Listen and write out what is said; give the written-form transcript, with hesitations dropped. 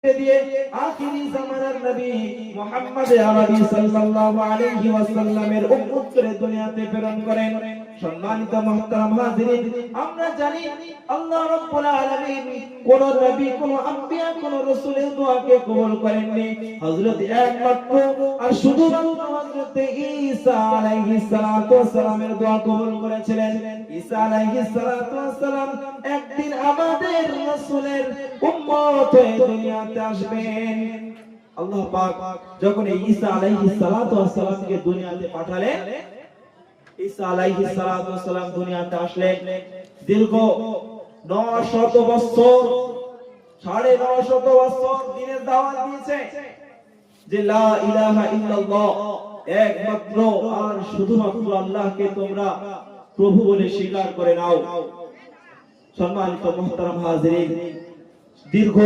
দিয়ে আখিরি জামানার নবী মুহাম্মদ আরবি সাল্লাল্লাহু আলাইহি ওয়াসাল্লামের উম্মত করে দুনিয়াতে প্রেরণ করেন। সম্মানিত মুহতারাম হাজিরিন, আমরা জানি আল্লাহ রাব্বুল আলামিন কোন নবী, কোন আম্বিয়া, কোন রাসূলের দোয়াকে কবুল করেননি। হযরত একমাত্র আর শুধুমাত্র হযরত ঈসা আলাইহিস সালাতু ওয়াস সালামের দোয়া কবুল করেছিলেন। ঈসা আলাইহিস সালাতু ওয়াস সালাম একদিন আমাদের রাসূলের উম্মত হয়ে দুনিয়াতে আসবেন। আল্লাহ পাক যখন ঈসা আলাইহিস সালাতু ওয়াস সালামকে দুনিয়াতে পাঠালেন, ঈসা আলাইহিস সালাতু ওয়াস সালাম দুনিয়াতে আসলেন। দীর্ঘ 900 বছর, 950 বছর দিনের দাওয়াত দিয়েছে যে লা ইলাহা ইল্লাল্লাহ, একমাত্র আর শুধুমাত্র আল্লাহকে তোমরা প্রভু বলে স্বীকার করে নাও। সম্মানিত মুহতারাম হাজিরিন, দীর্ঘ